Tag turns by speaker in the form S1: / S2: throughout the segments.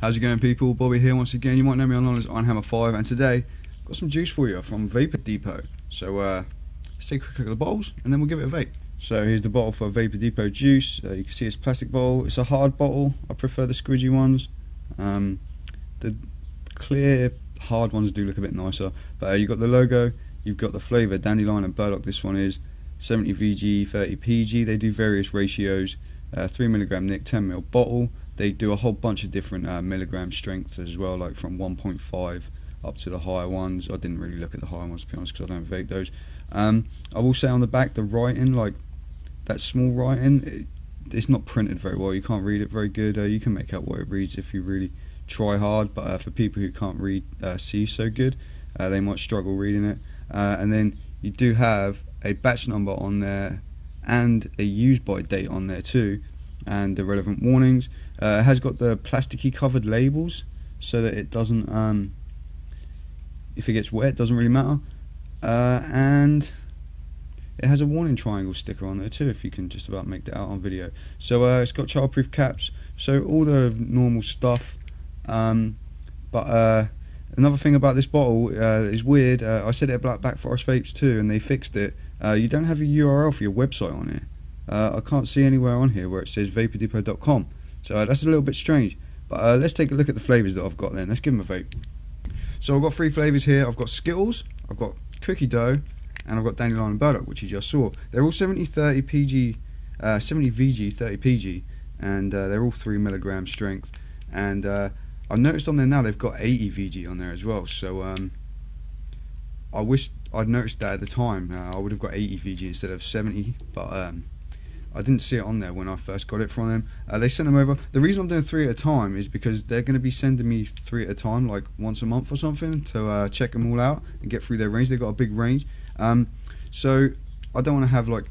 S1: How's it going, people? Bobby here once again. You might know me online as Ironhammer5, and today I've got some juice for you from Vapour Depot. So let's take a quick look at the bottles and then we'll give it a vape. So here's the bottle for Vapour Depot juice. You can see it's a plastic bottle. It's a hard bottle. I prefer the squidgy ones. The clear hard ones do look a bit nicer. But you've got the logo, you've got the flavour, Dandelion and Burdock. This one is 70 VG, 30 PG. They do various ratios. 3mg nic, 10ml bottle. They do a whole bunch of different milligram strengths as well, like from 1.5 up to the higher ones. I didn't really look at the higher ones, to be honest, because I don't vape those. I will say on the back, the writing, like that small writing, it's not printed very well. You can't read it very good. You can make out what it reads if you really try hard, but for people who can't read, see so good, they might struggle reading it. And then you do have a batch number on there and a use by date on there too, and the relevant warnings. It has got the plasticky covered labels so that it doesn't, if it gets wet, it doesn't really matter. And it has a warning triangle sticker on there too, if you can just about make that out on video. So it's got childproof caps, so all the normal stuff. But another thing about this bottle is weird. I said it about Black Forest vapes too, and they fixed it. You don't have a URL for your website on it. I can't see anywhere on here where it says vapourdepot.com, so that's a little bit strange. But let's take a look at the flavours that I've got then. Let's give them a vape. So I've got 3 flavours here. I've got Skittles, I've got cookie dough, and I've got Dandelion and Burdock, which you just saw. They're all 70 VG, 30 PG, and they're all 3mg strength. And I've noticed on there now they've got 80 VG on there as well. So I wish I'd noticed that at the time. I would have got 80 VG instead of 70, but I didn't see it on there when I first got it from them. They sent them over. The reason I'm doing 3 at a time is because they're going to be sending me 3 at a time, like once a month or something, to check them all out and get through their range. They've got a big range. So I don't want to have like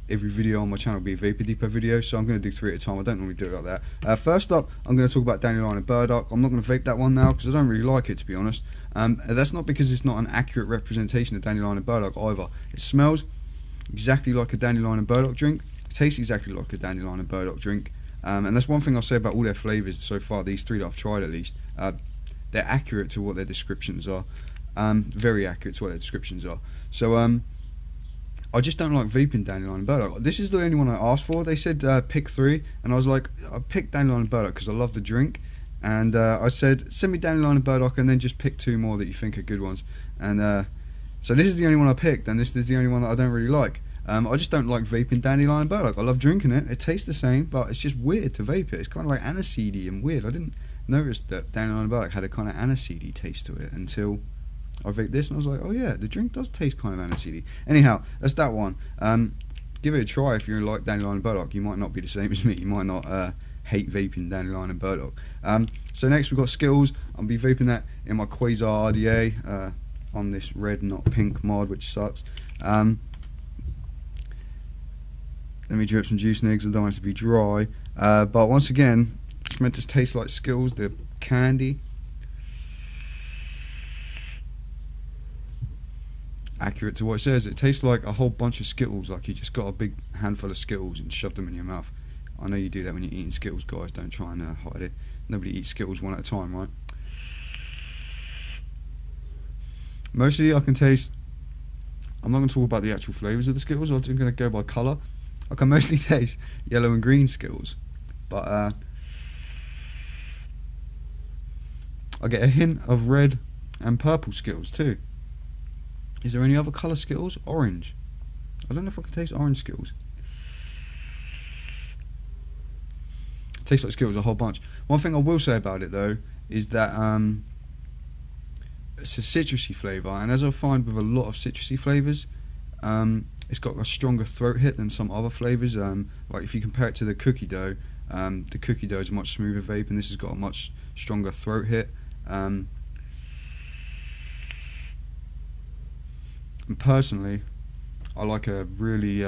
S1: every video on my channel be a Vapour Depot video, so I'm going to do 3 at a time. I don't normally do it like that. First up, I'm going to talk about Dandelion and Burdock. I'm not going to vape that one now because I don't really like it, to be honest. That's not because it's not an accurate representation of Dandelion and Burdock either. It smells exactly like a Dandelion and Burdock drink. It tastes exactly like a Dandelion and Burdock drink. And that's one thing I'll say about all their flavours so far, these 3 that I've tried at least. They're accurate to what their descriptions are. Very accurate to what their descriptions are. So I just don't like vaping Dandelion and Burdock. This is the only one I asked for. They said pick 3, and I was like, I picked Dandelion and Burdock because I love the drink. And I said, send me Dandelion and Burdock and then just pick 2 more that you think are good ones. And so this is the only one I picked, and this is the only one that I don't really like. I just don't like vaping Dandelion and Burdock. I love drinking it. It tastes the same, but it's just weird to vape it. It's kind of like aniseedy and weird. I didn't notice that Dandelion and Burdock had a kind of aniseedy taste to it until I vaped this, and I was like, oh yeah, the drink does taste kind of aniseedy. Anyhow, that's that one. Give it a try if you like Dandelion and Burdock. You might not be the same as me. You might not hate vaping Dandelion and Burdock. So next we've got Skittles. I'll be vaping that in my Quasar RDA on this red, not pink mod, which sucks. Let me drip some juice and eggs. I don't want it to be dry. But once again, it's meant to taste like Skittles, the candy. Accurate to what it says. It tastes like a whole bunch of Skittles, like you just got a big handful of Skittles and shoved them in your mouth. I know you do that when you're eating Skittles, guys. Don't try and hide it. Nobody eats Skittles one at a time, right? Mostly I can taste, I'm not going to talk about the actual flavours of the Skittles. I'm going to go by colour. I can mostly taste yellow and green Skittles, but I get a hint of red and purple Skittles too. Is there any other colour Skittles? Orange. I don't know if I can taste orange Skittles. It tastes like Skittles a whole bunch. One thing I will say about it though is that it's a citrusy flavour, and as I find with a lot of citrusy flavours, it's got a stronger throat hit than some other flavours. Like if you compare it to the cookie dough is a much smoother vape, and this has got a much stronger throat hit. And personally, I like a really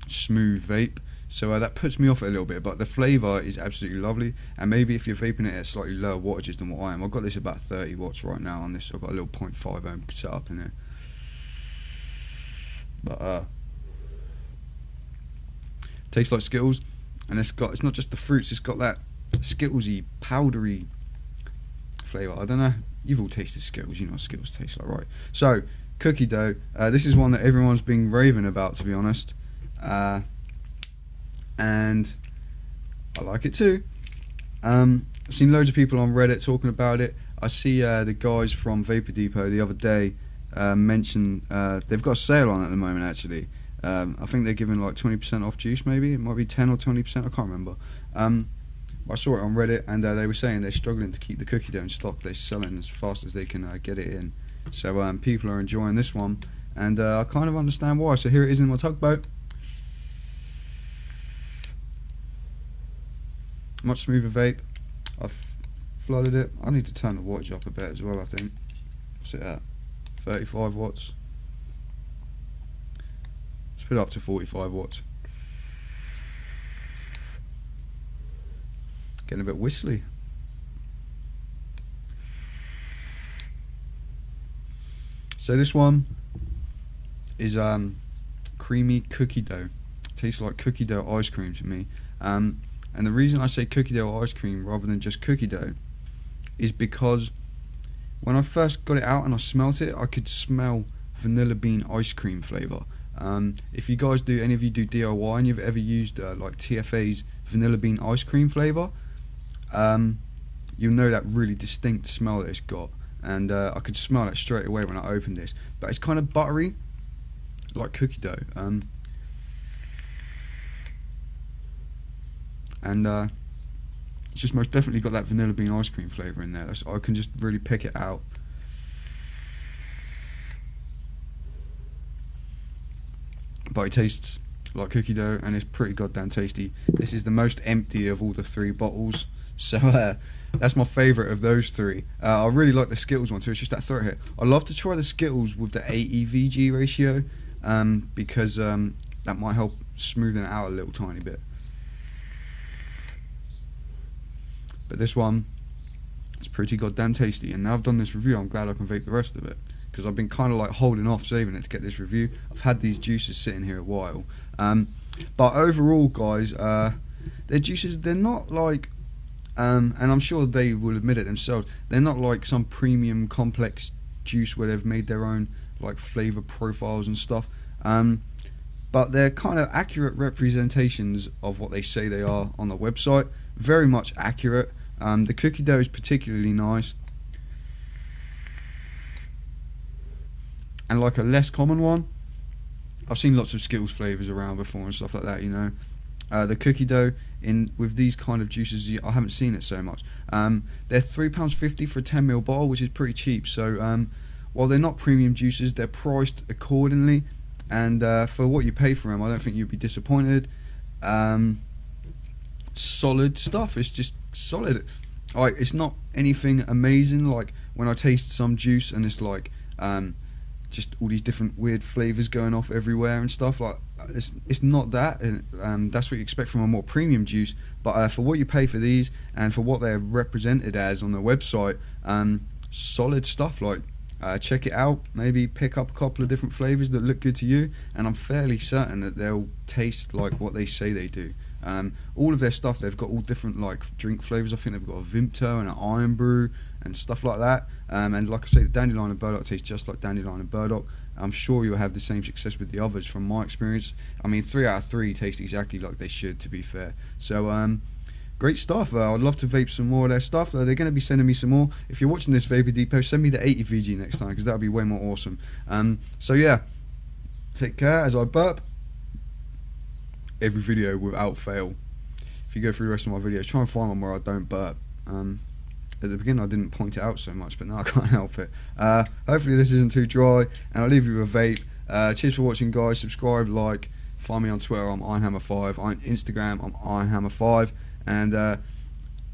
S1: smooth vape, so that puts me off it a little bit, but the flavour is absolutely lovely. And maybe if you're vaping it at slightly lower wattages than what I am, I've got this about 30 watts right now on this. I've got a little 0.5 ohm set up in it. But tastes like Skittles, and it's not just the fruits, it's got that Skittlesy, powdery flavour. I don't know. You've all tasted Skittles. You know what Skittles taste like, right? So, cookie dough. This is one that everyone's been raving about, to be honest. And I like it too. I've seen loads of people on Reddit talking about it. I see the guys from Vapour Depot the other day mention they've got a sale on at the moment, actually. I think they're giving like 20% off juice, maybe. It might be 10 or 20%, I can't remember. I saw it on Reddit, and they were saying they're struggling to keep the cookie dough in stock. They're selling as fast as they can get it in. So people are enjoying this one, and I kind of understand why. So here it is in my tugboat. Much smoother vape. I've flooded it. I need to turn the wattage up a bit as well, I think. What's it at? 35 watts. Let's put it up to 45 watts. Getting a bit whistly. So this one is creamy cookie dough. Tastes like cookie dough ice cream to me. And the reason I say cookie dough ice cream rather than just cookie dough is because when I first got it out and I smelt it, I could smell vanilla bean ice cream flavour. If you guys do, any of you do DIY and you've ever used like TFA's vanilla bean ice cream flavour, you'll know that really distinct smell that it's got, and I could smell it straight away when I opened this. But it's kind of buttery, like cookie dough, and it's just most definitely got that vanilla bean ice cream flavour in there. I can just really pick it out. But it tastes like cookie dough, and it's pretty goddamn tasty. This is the most empty of all the 3 bottles. So that's my favourite of those 3. I really like the Skittles one too. It's just that throat hit. I love to try the Skittles with the 80 VG ratio because that might help smoothen it out a little tiny bit. But this one is pretty goddamn tasty. And now I've done this review, I'm glad I can vape the rest of it, because I've been kind of like holding off saving it to get this review. I've had these juices sitting here a while. But overall, guys, their juices, they're not like... and I'm sure they will admit it themselves, they're not like some premium complex juice where they've made their own like flavour profiles and stuff, but they're kind of accurate representations of what they say they are on the website. Very much accurate. The cookie dough is particularly nice, and like a less common one, I've seen lots of Skittles flavours around before and stuff like that, you know. The cookie dough with these kind of juices, I haven't seen it so much. They're £3.50 for a 10ml bottle, which is pretty cheap. So while they're not premium juices, they're priced accordingly, and for what you pay for them, I don't think you'd be disappointed. Solid stuff. It's just solid. Like, it's not anything amazing like when I taste some juice and it's like just all these different weird flavours going off everywhere and stuff. Like, it's not that, and that's what you expect from a more premium juice. But for what you pay for these and for what they're represented as on the website, solid stuff. Like, check it out, maybe pick up a couple of different flavours that look good to you, and I'm fairly certain that they'll taste like what they say they do. All of their stuff, they've got all different like drink flavours. I think they've got a Vimto and an Iron Brew and stuff like that. And like I say, the Dandelion and Burdock tastes just like Dandelion and Burdock. I'm sure you'll have the same success with the others from my experience. I mean, 3 out of 3 taste exactly like they should, to be fair. So great stuff. I'd love to vape some more of their stuff. They're going to be sending me some more. If you're watching this Vapour Depot, send me the 80 VG next time, because that would be way more awesome. So yeah, take care as I burp every video without fail. If you go through the rest of my videos, try and find one where I don't burp. At the beginning I didn't point it out so much, but now I can't help it. Hopefully this isn't too dry, and I'll leave you with a vape. Cheers for watching, guys. Subscribe, like, find me on Twitter, I'm IronHammer5, on Instagram, I'm IronHammer5, and I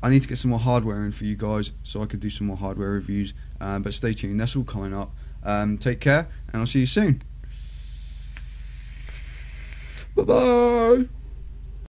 S1: need to get some more hardware in for you guys so I could do some more hardware reviews, but stay tuned, that's all coming up. Take care, and I'll see you soon. Bye bye.